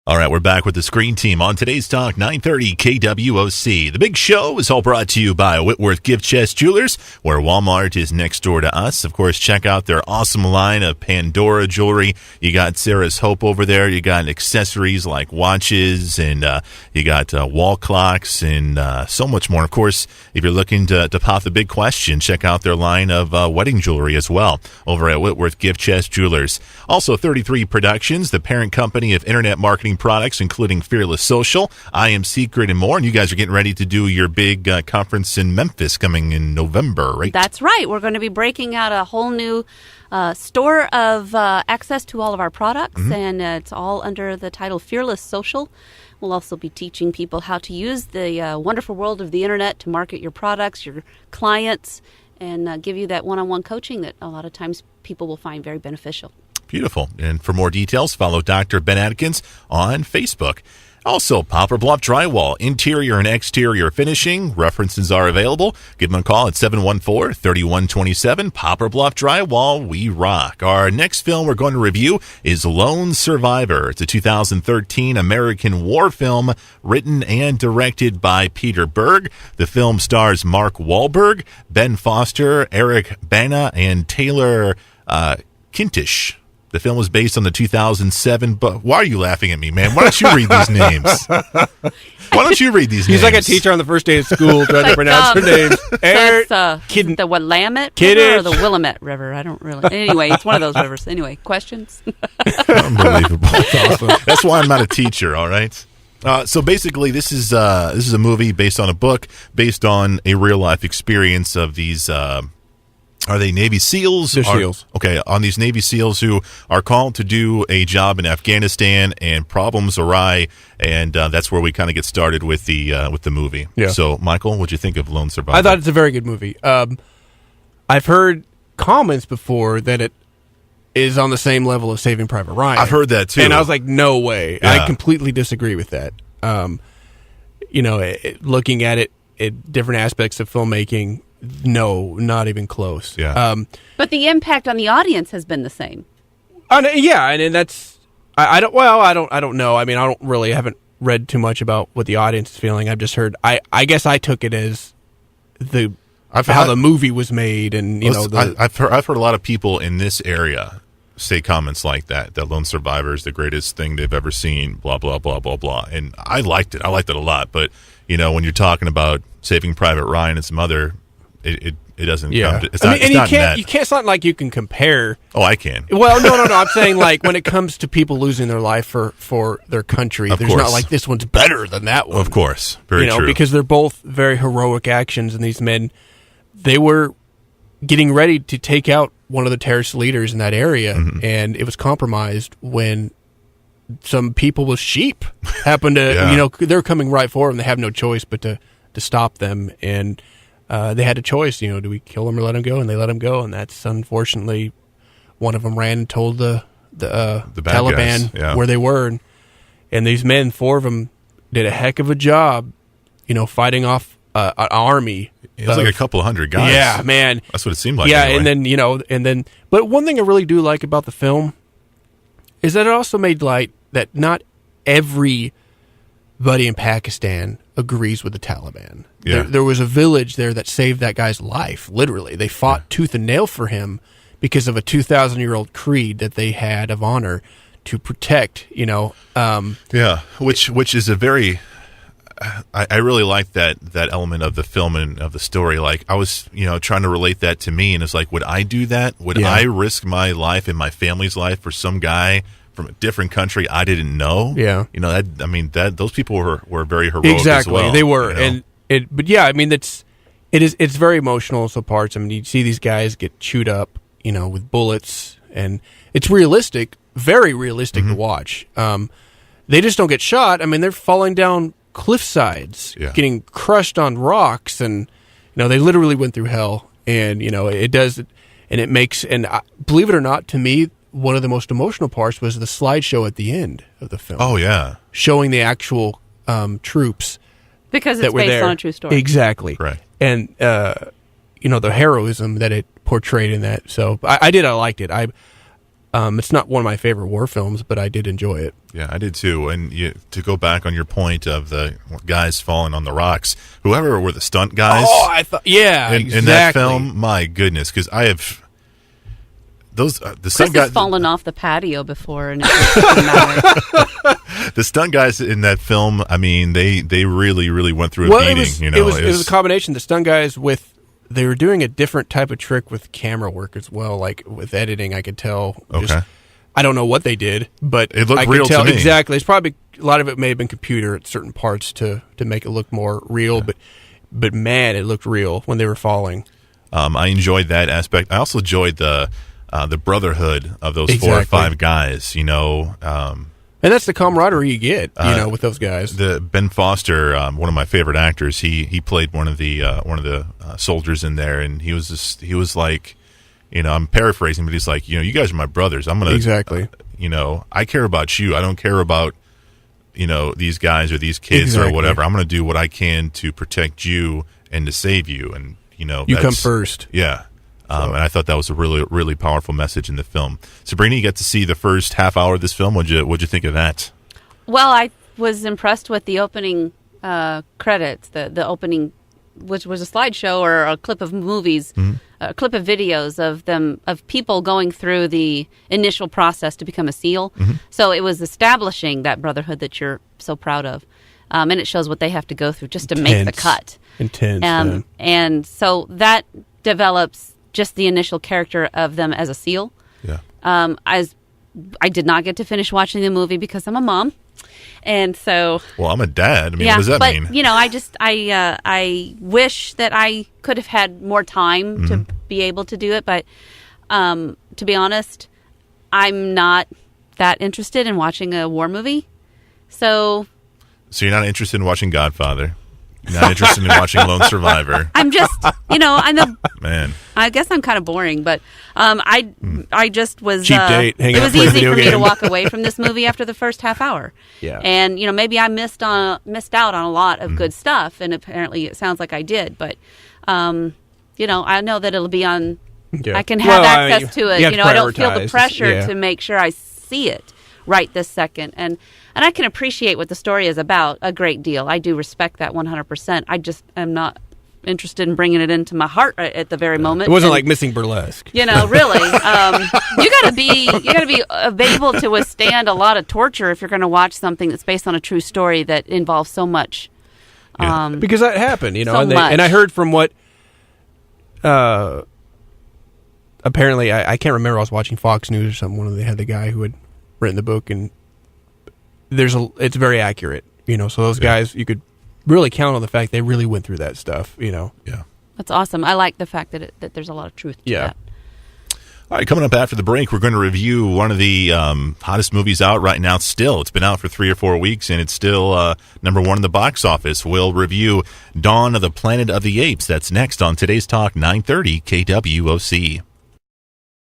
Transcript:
All right, we're back with the Screen Team on today's Talk 930 KWOC. The big show is all brought to you by Whitworth Gift Chest Jewelers, where Walmart is next door to us. Of course, check out their awesome line of Pandora jewelry. You got Sarah's Hope over there. You got accessories like watches, and you got wall clocks, and so much more. Of course, if you're looking to pop the big question, check out their line of wedding jewelry as well over at Whitworth Gift Chest Jewelers. Also, 33 Productions, the parent company of internet marketing products, including Fearless Social, I Am Secret, and more. And you guys are getting ready to do your big conference in Memphis coming in November, right? That's right. We're going to be breaking out a whole new store of access to all of our products, and it's all under the title Fearless Social. We'll also be teaching people how to use the wonderful world of the internet to market your products, your clients, and give you that one-on-one coaching that a lot of times people will find very beneficial. Beautiful. And for more details, follow Dr. Ben Atkins on Facebook. Also, Poplar Bluff Drywall, interior and exterior finishing. References are available. Give them a call at 714-3127. Poplar Bluff Drywall, we rock. Our next film we're going to review is Lone Survivor. It's a 2013 American war film written and directed by Peter Berg. The film stars Mark Wahlberg, Ben Foster, Eric Bana, and Taylor Kintish. The film was based on the 2007, but why are you laughing at me, man? Why don't you read these names? Why don't you read these names? He's like a teacher on the first day of school trying to pronounce her names. The Willamette River or the Willamette River? I don't really. Anyway, it's one of those rivers. Anyway, questions? Unbelievable. Awesome. That's why I'm not a teacher, all right? So basically, this is a movie based on a book, based on a real-life experience of these... Are they Navy SEALs? They're SEALs. Okay, on these Navy SEALs who are called to do a job in Afghanistan, and problems arise, and that's where we kind of get started with the movie. Yeah. So, Michael, what'd you think of Lone Survivor? I thought it's a very good movie. I've heard comments before that it is on the same level as Saving Private Ryan. I've heard that too, and I was like, no way. Yeah. I completely disagree with that. Looking at it, different aspects of filmmaking. No, not even close. Yeah. But the impact on the audience has been the same. And that's I don't know. I mean, I haven't read too much about what the audience is feeling. I've just heard. I guess I took it as how the movie was made, and I've heard a lot of people in this area say comments like that Lone Survivor is the greatest thing they've ever seen. Blah blah blah blah blah. And I liked it. I liked it a lot. But when you're talking about Saving Private Ryan and some other. It doesn't come to, it's not net. You can't, it's not like you can compare. Oh, I can. Well, no. I'm saying, like, when it comes to people losing their life for their country, there's not like this one's better than that one. Of course. Very true. Because they're both very heroic actions, and these men, they were getting ready to take out one of the terrorist leaders in that area, and it was compromised when some people with sheep happened to, they're coming right for them. They have no choice but to stop them, and they had a choice, do we kill him or let him go? And they let him go, and that's unfortunately one of them ran and told the Taliban where they were, and these men, 4 of them, did a heck of a job, fighting off an army. It was like a couple of hundred guys. Yeah, man, that's what it seemed like. Yeah, anyway. and then, but one thing I really do like about the film is that it also made light that not everybody in Pakistan agrees with the Taliban. Yeah. There was a village there that saved that guy's life, literally. They fought tooth and nail for him because of a 2,000-year-old creed that they had of honor to protect, which is a very... I really like that element of the film and of the story. Like, I was, trying to relate that to me, and it's like, would I do that? Would I risk my life and my family's life for some guy from a different country I didn't know? Yeah. Those people were very heroic as well. They were. It's very emotional in some parts. I mean, you see these guys get chewed up, with bullets, and it's realistic, very realistic to watch. They just don't get shot. I mean, they're falling down cliff sides, getting crushed on rocks, and they literally went through hell. And it does, and it makes, and believe it or not, to me, one of the most emotional parts was the slideshow at the end of the film. Oh yeah, showing the actual troops because it's based on a true story. Exactly, right. And the heroism that it portrayed in that. So I liked it. It's not one of my favorite war films, but I did enjoy it. Yeah, I did too. And to go back on your point of the guys falling on the rocks, whoever were the stunt guys. Oh, I thought, yeah, exactly. In that film, my goodness, because I have those the stunt Chris guys has fallen off the patio before, and it doesn't matter. The stunt guys in that film. I mean, they really went through a beating. It was a combination. The stunt guys they were doing a different type of trick with camera work as well, like with editing. I could tell. Okay. I don't know what they did, but it looked I real could tell to me. Exactly. It's probably a lot of it may have been computer at certain parts to make it look more real, but man, it looked real when they were falling. I enjoyed that aspect. I also enjoyed the brotherhood of those 4 or 5 guys. And that's the camaraderie you get, with those guys. The Ben Foster, one of my favorite actors, he played one of the soldiers in there, and he was like, I'm paraphrasing, but he's like, you guys are my brothers. I'm gonna exactly. I care about you. I don't care about these guys or these kids or whatever. I'm gonna do what I can to protect you and to save you. And you come first. Yeah. And I thought that was a really, really powerful message in the film. Sabrina, you got to see the first half hour of this film. What'd you think of that? Well, I was impressed with the opening credits, the opening, which was a slideshow or a clip of movies, a clip of videos of people going through the initial process to become a SEAL. So it was establishing that brotherhood that you're so proud of. And it shows what they have to go through just to make the cut. Intense. And so that develops just the initial character of them as a SEAL. Yeah. I did not get to finish watching the movie because I'm a mom, and so. Well, I'm a dad. I mean, what does that mean? I wish that I could have had more time to be able to do it, but to be honest, I'm not that interested in watching a war movie. So you're not interested in watching Godfather? You're not interested in watching Lone Survivor? I'm just, man. I guess I'm kind of boring, but I just was cheap date. It was easy for me to walk away from this movie after the first half hour. Yeah, and maybe I missed out on a lot of good stuff, and apparently it sounds like I did. But I know that it'll be on. Yeah. I can have access to it. I don't feel the pressure to make sure I see it right this second, and I can appreciate what the story is about a great deal. I do respect that 100%. I just am not interested in bringing it into my heart at the very moment. It wasn't like Missing Burlesque. Really. You got to be able to withstand a lot of torture if you're going to watch something that's based on a true story that involves so much. Because that happened, so much. And I heard from what apparently I can't remember. I was watching Fox News or something. They had the guy who had written the book, and it's very accurate. So those guys, you could really count on the fact they really went through that stuff. Yeah, that's awesome. I like the fact that there's a lot of truth to that. All right, coming up after the break, we're going to review one of the hottest movies out right now. Still, it's been out for 3 or 4 weeks, and it's still number 1 in the box office. We'll review Dawn of the Planet of the Apes. That's next on Today's Talk 930 KWOC.